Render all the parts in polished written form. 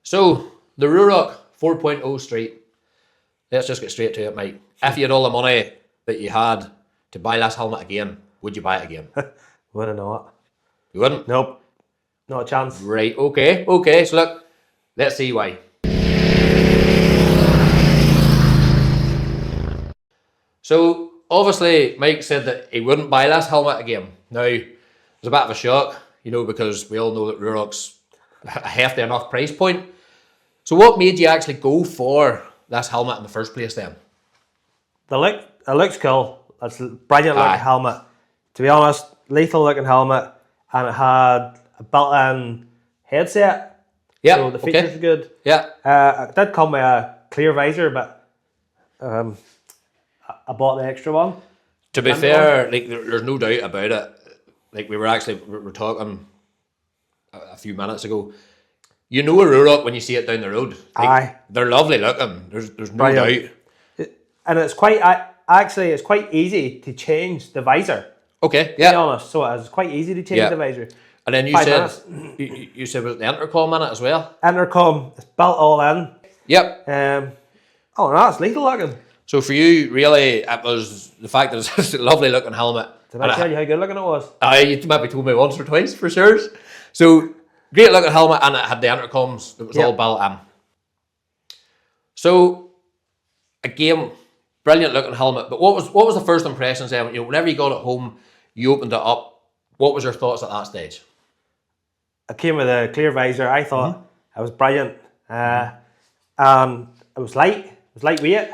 So, the Ruroc 4.0 Street. Let's just get straight to it, mate. If you had all the money that you had to buy this helmet again, would you buy it again? Would I not? You wouldn't? Nope. Not a chance. Right, okay. So look, let's see why. So, obviously, Mike said that he wouldn't buy this helmet again. Now, it's a bit of a shock, because we all know that Ruroc's a hefty enough price point. So what made you actually go for this helmet in the first place then? It looks cool. It's a brilliant looking helmet. To be honest, lethal looking helmet, and it had a built-in headset. Yeah. So the features are good. Yeah. It did come with a clear visor, but I bought the extra one. To be fair, there's no doubt about it. We were talking a few minutes ago. You know a Ruroc when you see it down the road. They're lovely looking. There's no doubt. And it's it's quite easy to change the visor. Okay, yeah. To be honest, so it's quite easy to change the visor. And then you said was the intercom in it as well? Intercom, it's built all in. Yep. No, it's lethal looking. So for you, really, it was the fact that it's a lovely looking helmet. Did I tell you how good looking it was? You maybe told me once or twice for sure. So great looking helmet, and it had the intercoms. It was all built in. So again, brilliant looking helmet. But what was the first impressions then? Whenever you got it home, you opened it up. What was your thoughts at that stage? It came with a clear visor. I thought it was brilliant. It was light. It was lightweight.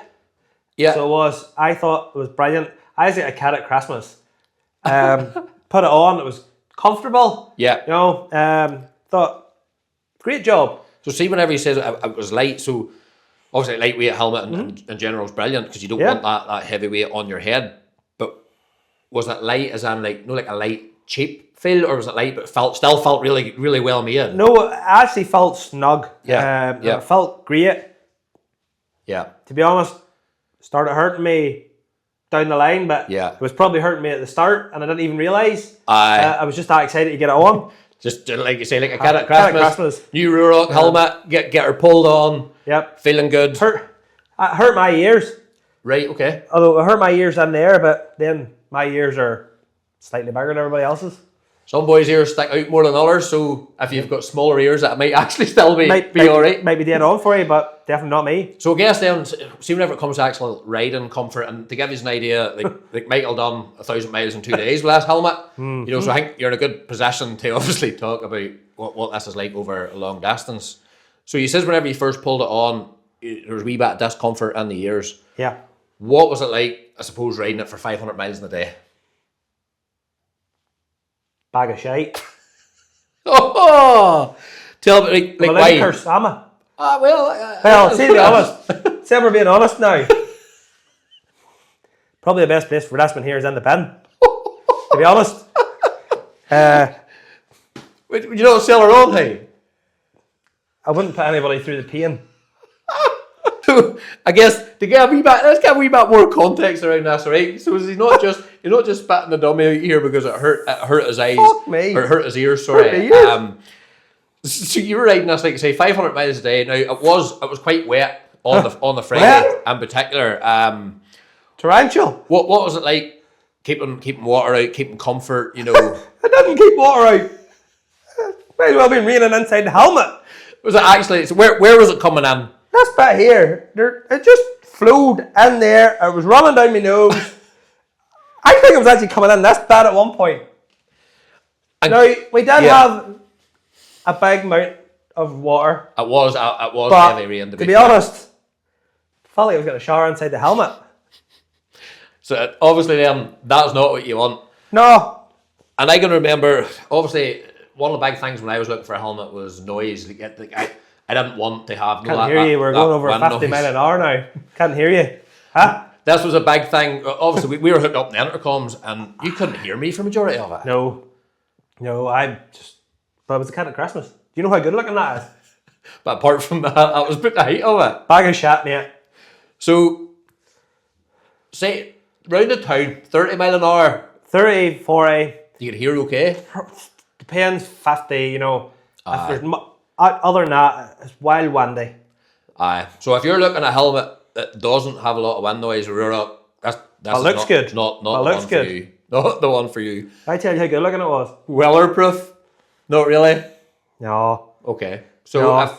Yeah. So it was. I thought it was brilliant. I was like a kid at Christmas. Put it on. It was comfortable. Yeah. Thought great job. So see, whenever he says it was light, so obviously lightweight helmet in general is brilliant because you don't want that heavy weight on your head. But was it light as in like a light cheap feel, or was it light but still felt really, really well made? No, it actually felt snug. It felt great. Yeah. To be honest, it started hurting me down the line, but it was probably hurting me at the start, and I didn't even realise. I was just that excited to get it on. Just like you say, like a kid at Christmas. New Ruroc helmet, get her pulled on. Yep. Feeling good. It hurt my ears. Right, okay. Although it hurt my ears in there, but then my ears are slightly bigger than everybody else's. Some boys' ears stick out more than others, so if you've got smaller ears, that might actually still be alright. Might be dead on for you, but definitely not me. So I guess then, see, whenever it comes to actual riding comfort, and to give you an idea, like Michael done 1,000 miles in 2 days with this helmet, so I think you're in a good position to obviously talk about what this is like over a long distance. So he says whenever you first pulled it on, there was a wee bit of discomfort in the ears. Yeah. What was it like, I suppose, riding it for 500 miles in a day? Bag of shite. Oh, tell me, like why? Sama. Well, see, to be honest. Say we're being honest now. Probably the best place for this one here is in the bin. To be honest. Would you not sell her own, hey? I wouldn't put anybody through the pain. So I guess let's get a wee bit more context around this, right? So you're not just spitting the dummy out here because it hurt his eyes. Fuck me. Or hurt his ears, sorry. So you were riding this, like you say, 500 miles a day. Now it was quite wet on the Friday in particular. Torrential. What was it like keeping water out, keeping comfort, I didn't keep water out. Might as well been raining inside the helmet. Was it actually, so where was it coming in? This bit here, it just flowed in there. It was running down my nose. I think it was actually coming in this bad at one point. Now, we did have a big amount of water. It was heavy rain. To be honest, I felt like I was getting a shower inside the helmet. So obviously then, that's not what you want. No. And I can remember, obviously, one of the big things when I was looking for a helmet was noise. I didn't want to have... Can't hear you. We're going over 50 miles an hour now. Can't hear you. Huh? This was a big thing. Obviously, we were hooked up in the intercoms, and you couldn't hear me for the majority of it. No, but it was a kid at Christmas. Do you know how good looking that is? But apart from that, I was put the height of it. Bag of shit, mate. So, say, round the town, 30 mile an hour. 30, 40. You can hear okay? Depends, 50, If there's Other than that, it's wild windy. Aye. So if you're looking at a helmet that doesn't have a lot of wind noise, Ruroc, that's looks good. Not That the looks one good. for you. Not the one for you. I tell you how good looking it was. Weatherproof? Not really. No. Okay. So No.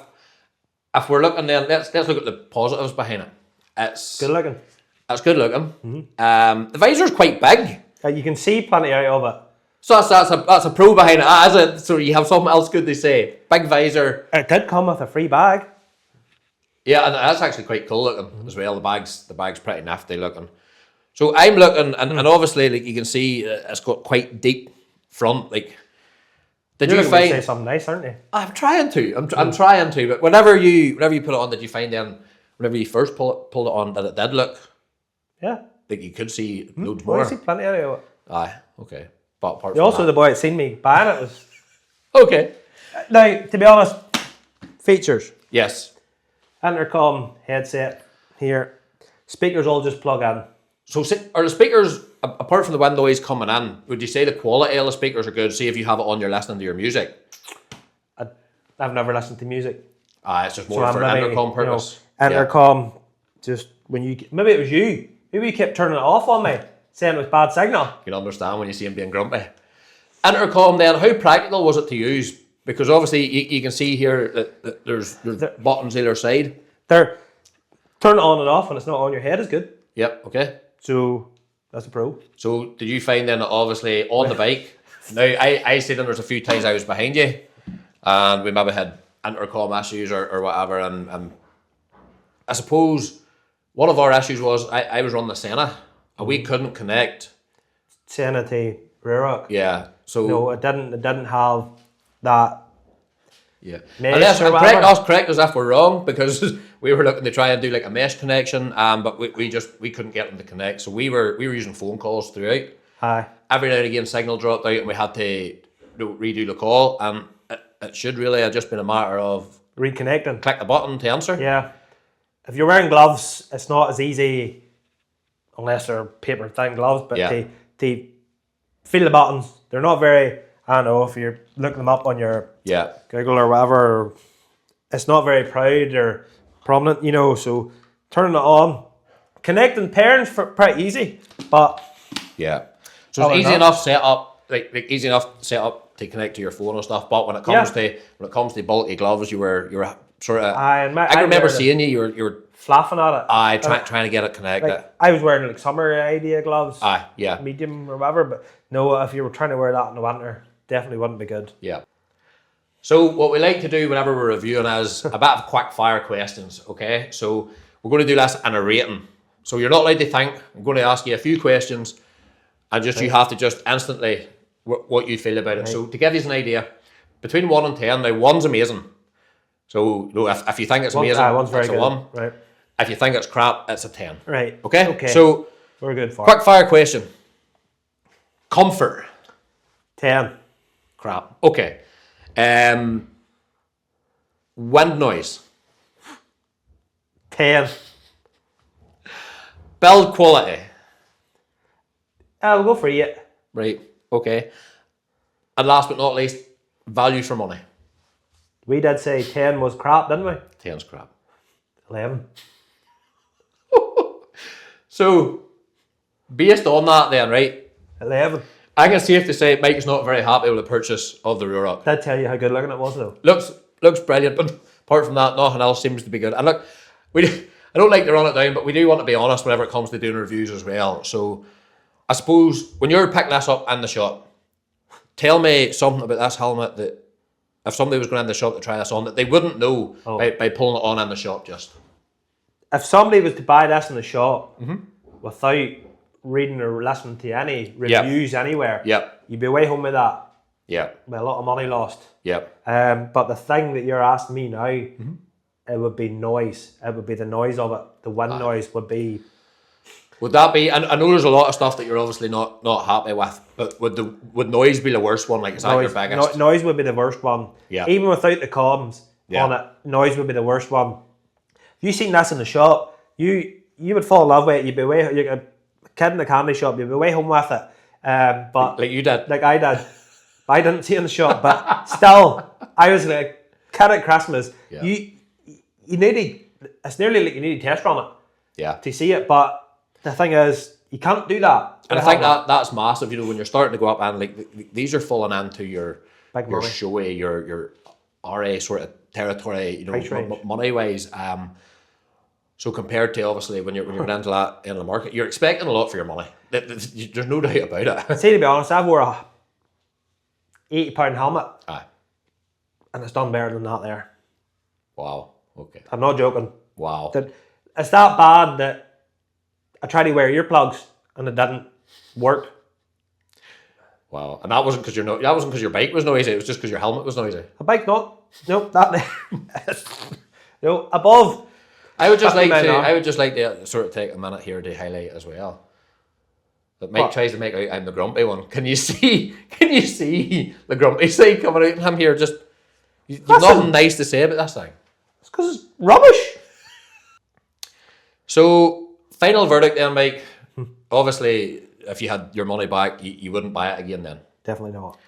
if we're looking then, let's look at the positives behind it. It's Good looking. It's good looking. The visor's quite big. You can see plenty out of it. So that's a pro behind it, is it? So you have something else good to say. Big visor. It did come with a free bag. Yeah, and that's actually quite cool looking as well. The bag's pretty nifty looking. So I'm looking, and obviously, like you can see, it's got quite deep front. Like, did You're you looking to say find? something nice, aren't you? I'm trying to. I'm trying to. But whenever you put it on, did you find then? Whenever you first pulled it on, that it did look Yeah. like you could see loads Well, more. I see plenty out of it. Aye, okay. But apart You from also, that, the boy that seen me buying it was... okay. Now, to be honest, features. Yes. Intercom, headset, here. Speakers all just plug in. So are the speakers, apart from the wind noise coming in, would you say the quality of the speakers are good? See if you have it on, you're listening to your music. I've never listened to music. It's just more for I'm maybe, intercom purpose. Intercom, just when you... Maybe it was you. Maybe you kept turning it off on me, saying it was bad signal. You can understand when you see him being grumpy. Intercom then, how practical was it to use? Because obviously you can see here that there's buttons either side. They're turn it on and off when it's not on your head is good. Yep, okay. So that's a pro. So did you find then that obviously on the bike, now I see them, there's a few times I was behind you and we maybe had intercom issues or whatever, and I suppose one of our issues was I was running the Senna and we couldn't connect. Senna to Ruroc. Yeah, so... No, it didn't have that. Yeah, Mesh or correct us if we're wrong, because we were looking to try and do like a mesh connection, but we couldn't get them to connect, so we were using phone calls throughout. Aye. Every now and again, signal dropped out, and we had to redo the call. And it should really have just been a matter of Reconnecting. click the button to answer. Yeah. If you're wearing gloves, it's not as easy, unless they're paper thin gloves. But Yeah. to feel the buttons, they're not very. I don't know if you're looking them up on your Yeah, Google or whatever. It's not very proud or prominent, So turning it on, connecting pairings for pretty easy, but yeah. So it's easy enough set up, like easy enough set up to connect to your phone and stuff. But when it comes to bulky gloves, you were sort of. I remember seeing you. You were flapping at it. Trying to get it connected. Like, I was wearing like summer idea gloves. Yeah. Medium or whatever, but no, if you were trying to wear that in the winter, definitely wouldn't be good. Yeah. So what we like to do whenever we're reviewing is a bit of quick fire questions, okay? So we're going to do this in a rating. So you're not allowed to think. I'm going to ask you a few questions and you have to just instantly what you feel about it. Right. So to give you an idea, between 1 and 10, now 1's amazing. So if you think it's amazing, one's very it's a good. 1. Right. If you think it's crap, it's a 10. Right. Okay? So we're good for quick fire question. Comfort. 10. Crap. Okay. Wind noise. 10. Build quality. We'll go for 8. Right. Okay. And last but not least, value for money. We did say 10 was crap, didn't we? 10's crap. 11. So, based on that then, right? 11. I can safe to say Mike's not very happy with the purchase of the Ruroc. Did tell you how good looking it was though. Looks brilliant, but apart from that, nothing else seems to be good. And look, I don't like to run it down, but we do want to be honest whenever it comes to doing reviews as well. So, I suppose when you're picking this up in the shop, tell me something about this helmet that if somebody was going in the shop to try this on, that they wouldn't know by pulling it on in the shop just. If somebody was to buy this in the shop without reading or listening to any reviews anywhere, you'd be way home with that. With a lot of money lost. But the thing that you're asking me now, it would be noise. It would be the noise of it. The wind noise would be. Would that be? And I know there's a lot of stuff that you're obviously not happy with, but would noise be the worst one? Like, is that your biggest? Noise would be the worst one. Even without the comms on it, noise would be the worst one. If you seen this in the shop, you would fall in love with it. You'd be a kid in the candy shop. You'd be way home with it. But like you did, like I did. I didn't see it in the shop, but still, I was like, kid at Christmas, Yeah. you need to, it's nearly like you need to test run it Yeah. to see it, but the thing is, you can't do that. And I think that's massive, when you're starting to go up and like these are falling into your Big your money. showy, your RA sort of territory, Price range. money wise. So compared to obviously when you're going into that end of the market, you're expecting a lot for your money. There's no doubt about it. See, to be honest, I've wore a £80 helmet Aye. and it's done better than that there. Wow. Okay. I'm not joking. Wow. It's that bad that I tried to wear earplugs and it didn't work. Wow. And that wasn't because your bike was noisy. It was just because your helmet was noisy. A bike, not. Nope, that there. No, above. I would just 50 like mile an hour. to sort of take a minute here to highlight as well that Mike What? tries to make out I'm the grumpy one. Can you see the grumpy side coming out in him here? Just you've nothing nice to say about this thing. It's because it's rubbish. So final verdict then, Mike. Obviously, if you had your money back, you wouldn't buy it again then. Definitely not.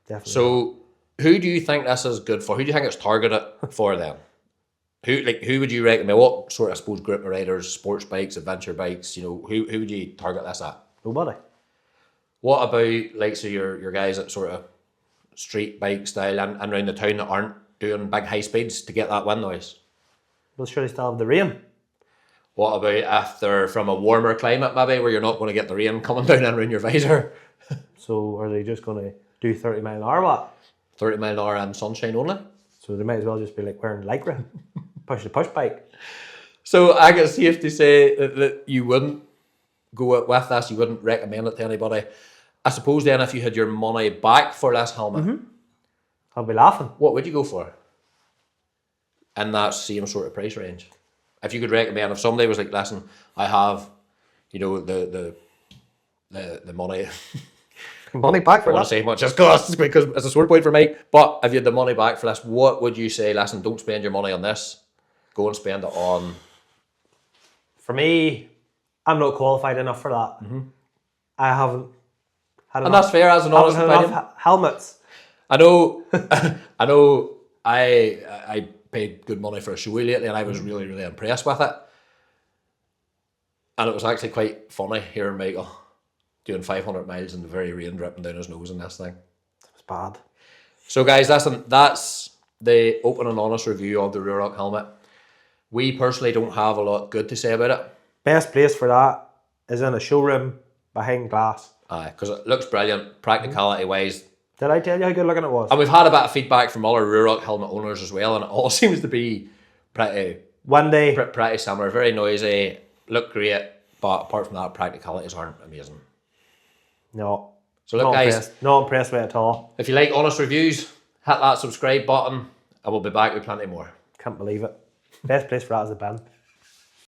Definitely. So who do you think this is good for? Who do you think it's targeted for then? Who would you recommend? What sort of, I suppose, group of riders, sports bikes, adventure bikes, who would you target this at? Nobody. What about like so your guys at sort of street bike style and around the town that aren't doing big high speeds to get that wind noise? We'll surely still have the rain. What about if they're from a warmer climate maybe where you're not going to get the rain coming down and around your visor? So are they just going to do 30 mile an hour what? 30 mile an hour and sunshine only? So they might as well just be like wearing lycra. Push the push bike. So I guess safe to say that you wouldn't go with this, you wouldn't recommend it to anybody. I suppose then if you had your money back for this helmet, I'll be laughing. what would you go for? In that same sort of price range. If you could recommend, if somebody was like, listen, I have, the money. Money back I for don't want that. to say much just because it's a sore point for me. But if you had the money back for this, what would you say? Listen, don't spend your money on this. Go and spend it on. For me, I'm not qualified enough for that. I haven't had And enough. that's fair as an honest haven't had opinion. enough helmets. I know. I know. I paid good money for a showy lately, and I was really, really impressed with it. And it was actually quite funny hearing Michael doing 500 miles in the very rain dripping down his nose in this thing. It's bad. So guys, listen, that's the open and honest review of the Ruroc helmet. We personally don't have a lot good to say about it. Best place for that is in a showroom behind glass. Aye, because it looks brilliant, practicality wise. Did I tell you how good looking it was? And we've had a bit of feedback from other Ruroc helmet owners as well, and it all seems to be pretty One day, similar, very noisy, look great, but apart from that, practicalities aren't amazing. no. So look Not guys, impressed. Not impressed with it at all. if you like honest reviews, hit that subscribe button, and we'll be back with plenty more. Can't believe it. Best place for that is the bin.